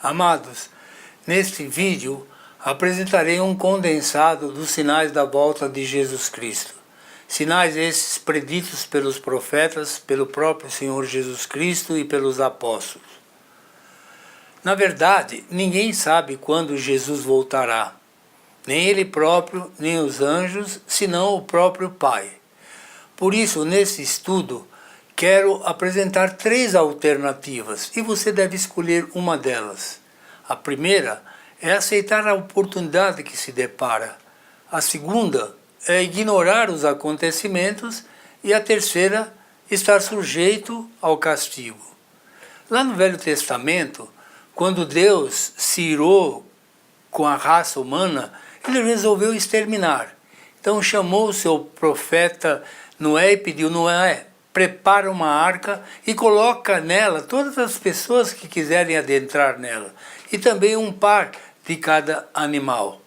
Amados, neste vídeo apresentarei um condensado dos sinais da volta de Jesus Cristo. Sinais esses preditos pelos profetas, pelo próprio Senhor Jesus Cristo e pelos apóstolos. Na verdade, ninguém sabe quando Jesus voltará. Nem Ele próprio, nem os anjos, senão o próprio Pai. Por isso, nesse estudo, quero apresentar 3 alternativas e você deve escolher uma delas. A primeira é aceitar a oportunidade que se depara. A segunda é ignorar os acontecimentos e a terceira, estar sujeito ao castigo. Lá no Velho Testamento, quando Deus se irou com a raça humana, Ele resolveu exterminar. Então chamou o seu profeta Noé e pediu: Noé, prepara uma arca e coloca nela todas as pessoas que quiserem adentrar nela, e também um par de cada animal.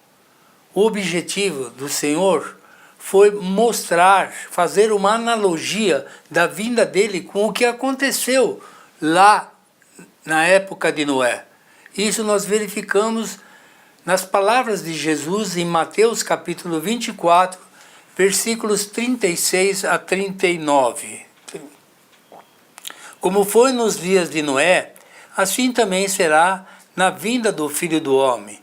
O objetivo do Senhor foi mostrar, fazer uma analogia da vinda dele com o que aconteceu lá na época de Noé. Isso nós verificamos nas palavras de Jesus em Mateus capítulo 24, versículos 36 a 39. Como foi nos dias de Noé, assim também será na vinda do Filho do Homem.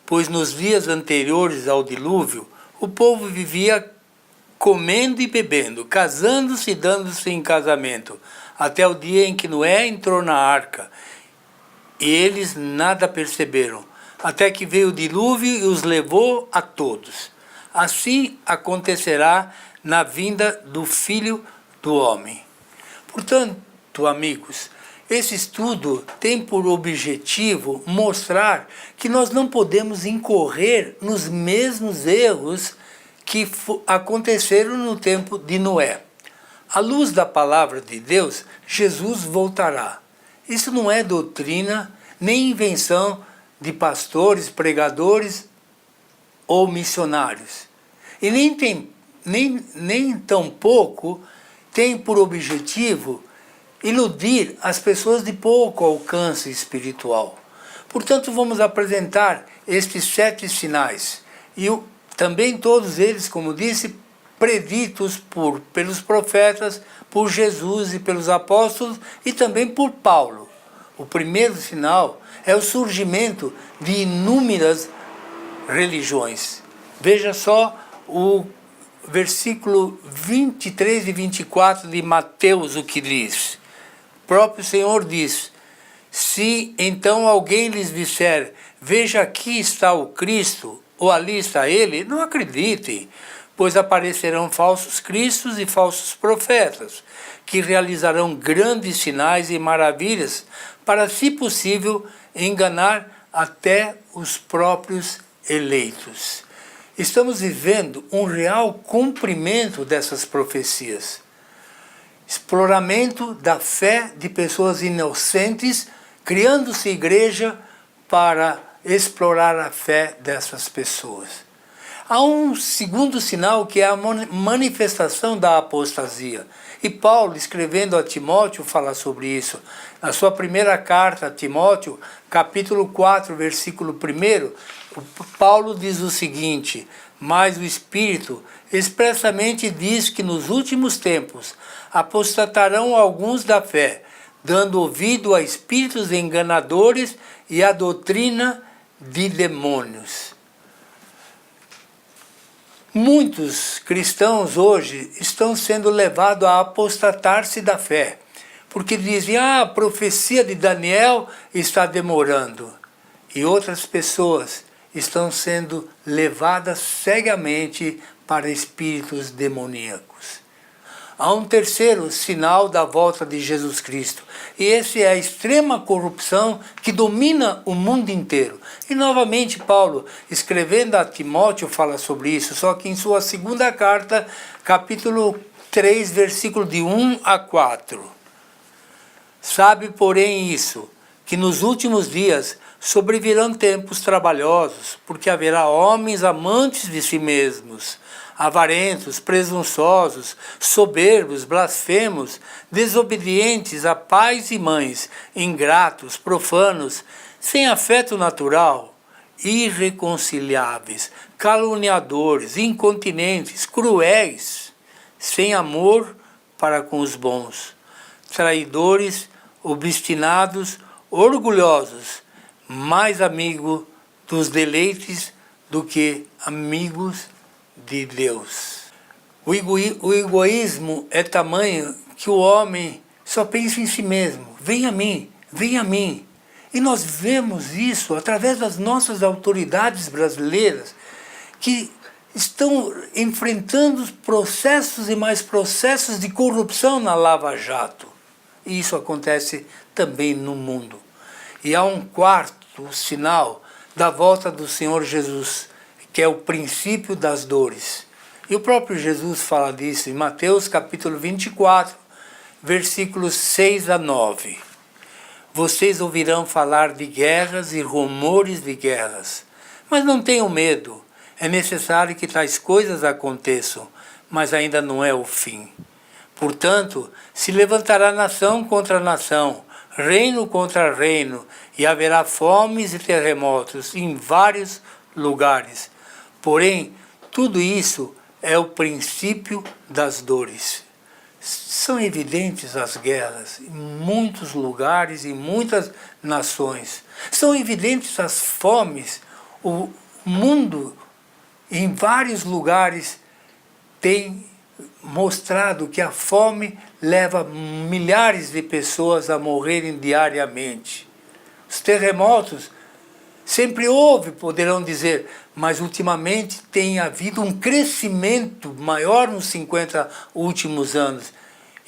Pois nos dias anteriores ao dilúvio, o povo vivia comendo e bebendo, casando-se e dando-se em casamento, até o dia em que Noé entrou na arca. E eles nada perceberam, até que veio o dilúvio e os levou a todos. Assim acontecerá na vinda do Filho do Homem. Portanto, amigos, esse estudo tem por objetivo mostrar que nós não podemos incorrer nos mesmos erros que aconteceram no tempo de Noé. À luz da palavra de Deus, Jesus voltará. Isso não é doutrina, nem invenção de pastores, pregadores ou missionários. E nem tampouco tem por objetivo iludir as pessoas de pouco alcance espiritual. Portanto, vamos apresentar estes 7 sinais. E também todos eles, como disse, preditos pelos profetas, por Jesus e pelos apóstolos e também por Paulo. O primeiro sinal é o surgimento de inúmeras religiões. Veja só o versículo 23 e 24 de Mateus, o que diz. O próprio Senhor diz: se então alguém lhes disser, veja, aqui está o Cristo, ou ali está ele, não acreditem, pois aparecerão falsos cristos e falsos profetas, que realizarão grandes sinais e maravilhas, para, se possível, enganar até os próprios eleitos. Estamos vivendo um real cumprimento dessas profecias. Exploramento da fé de pessoas inocentes, criando-se igreja para explorar a fé dessas pessoas. Há um segundo sinal que é a manifestação da apostasia. E Paulo, escrevendo a Timóteo, fala sobre isso. Na sua primeira carta a Timóteo, capítulo 4, versículo 1, Paulo diz o seguinte: mas o Espírito expressamente diz que nos últimos tempos apostatarão alguns da fé, dando ouvido a espíritos enganadores e a doutrina de demônios. Muitos cristãos hoje estão sendo levados a apostatar-se da fé, porque dizem: a profecia de Daniel está demorando. E outras pessoas estão sendo levadas cegamente para espíritos demoníacos. Há um terceiro sinal da volta de Jesus Cristo, e esse é a extrema corrupção que domina o mundo inteiro. E novamente Paulo, escrevendo a Timóteo, fala sobre isso, só que em sua segunda carta, capítulo 3, versículo de 1 a 4. Sabe, porém, isso, que nos últimos dias sobrevirão tempos trabalhosos, porque haverá homens amantes de si mesmos, avarentos, presunçosos, soberbos, blasfemos, desobedientes a pais e mães, ingratos, profanos, sem afeto natural, irreconciliáveis, caluniadores, incontinentes, cruéis, sem amor para com os bons, traidores, obstinados, orgulhosos, mais amigo dos deleites do que amigos de Deus. O egoísmo é tamanho que o homem só pensa em si mesmo. Vem a mim, vem a mim. E nós vemos isso através das nossas autoridades brasileiras, que estão enfrentando processos e mais processos de corrupção na Lava Jato. E isso acontece também no mundo. E há um quarto sinal da volta do Senhor Jesus, que é o princípio das dores. E o próprio Jesus fala disso em Mateus capítulo 24, versículos 6 a 9. Vocês ouvirão falar de guerras e rumores de guerras, mas não tenham medo. É necessário que tais coisas aconteçam, mas ainda não é o fim. Portanto, se levantará nação contra nação, reino contra reino, e haverá fomes e terremotos em vários lugares. Porém, tudo isso é o princípio das dores. São evidentes as guerras em muitos lugares, em muitas nações. São evidentes as fomes. O mundo, em vários lugares, tem mostrado que a fome leva milhares de pessoas a morrerem diariamente. Os terremotos, sempre houve, poderão dizer, mas ultimamente tem havido um crescimento maior nos 50 últimos anos.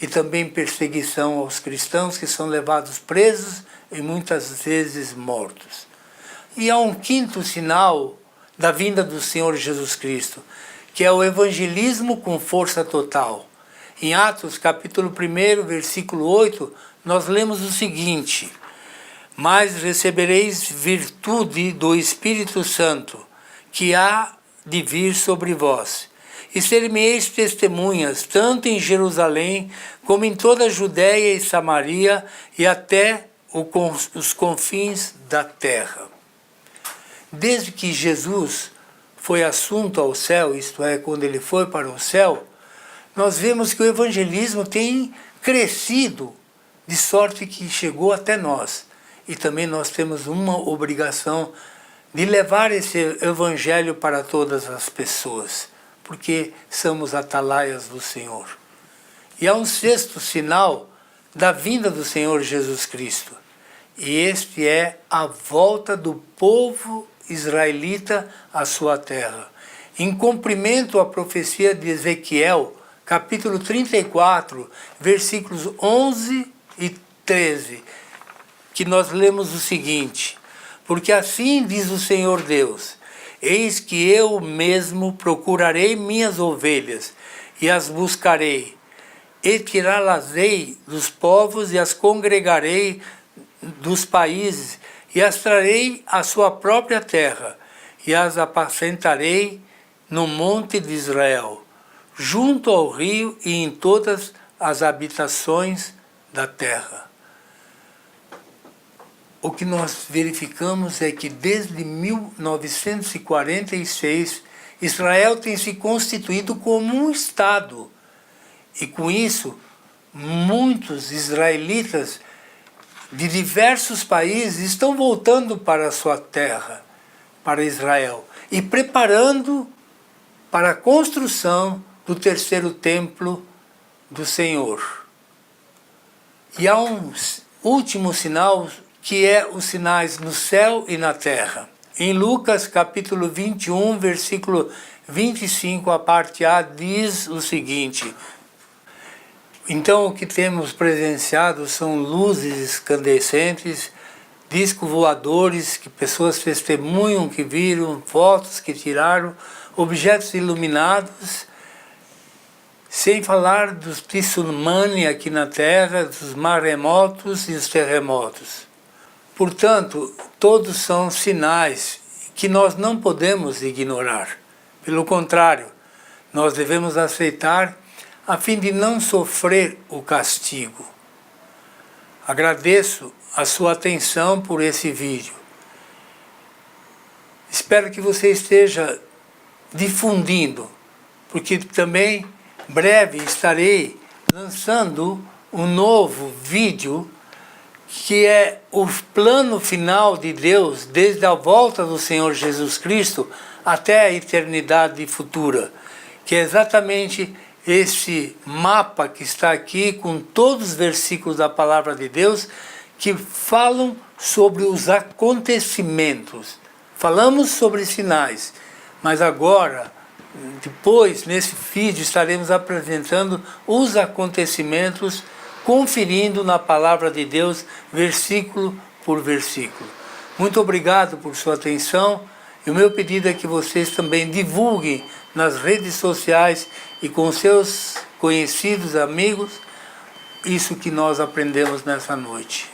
E também perseguição aos cristãos que são levados presos e muitas vezes mortos. E há um quinto sinal da vinda do Senhor Jesus Cristo, que é o evangelismo com força total. Em Atos capítulo 1, versículo 8, nós lemos o seguinte: mas recebereis virtude do Espírito Santo, que há de vir sobre vós, e ser-me-eis testemunhas, tanto em Jerusalém, como em toda a Judéia e Samaria, e até os confins da terra. Desde que Jesus foi assunto ao céu, isto é, quando ele foi para o céu, nós vemos que o evangelismo tem crescido, de sorte que chegou até nós. E também nós temos uma obrigação de levar esse evangelho para todas as pessoas, porque somos atalaias do Senhor. E há um sexto sinal da vinda do Senhor Jesus Cristo, e este é a volta do povo israelita à sua terra, em cumprimento à profecia de Ezequiel, capítulo 34, versículos 11 e 13, que nós lemos o seguinte: porque assim diz o Senhor Deus, eis que eu mesmo procurarei minhas ovelhas, e as buscarei, e tirá-las-ei dos povos, e as congregarei dos países, e as trarei à sua própria terra, e as apacentarei no monte de Israel, junto ao rio e em todas as habitações da terra. O que nós verificamos é que desde 1946, Israel tem se constituído como um Estado. E com isso, muitos israelitas de diversos países estão voltando para a sua terra, para Israel, e preparando para a construção do terceiro templo do Senhor. E há um último sinal, que é os sinais no céu e na terra. Em Lucas capítulo 21, versículo 25, a parte A, diz o seguinte: então o que temos presenciado são luzes escandescentes, discos voadores, que pessoas testemunham que viram, fotos que tiraram, objetos iluminados, sem falar dos tsunami aqui na Terra, dos maremotos e os terremotos. Portanto, todos são sinais que nós não podemos ignorar. Pelo contrário, nós devemos aceitar a fim de não sofrer o castigo. Agradeço a sua atenção por esse vídeo. Espero que você esteja difundindo, porque também breve estarei lançando um novo vídeo que é o plano final de Deus desde a volta do Senhor Jesus Cristo até a eternidade futura, que é exatamente esse mapa que está aqui com todos os versículos da Palavra de Deus que falam sobre os acontecimentos. Falamos sobre sinais, mas agora, depois, nesse vídeo, estaremos apresentando os acontecimentos, conferindo na Palavra de Deus, versículo por versículo. Muito obrigado por sua atenção, e o meu pedido é que vocês também divulguem nas redes sociais e com seus conhecidos, amigos, isso que nós aprendemos nessa noite.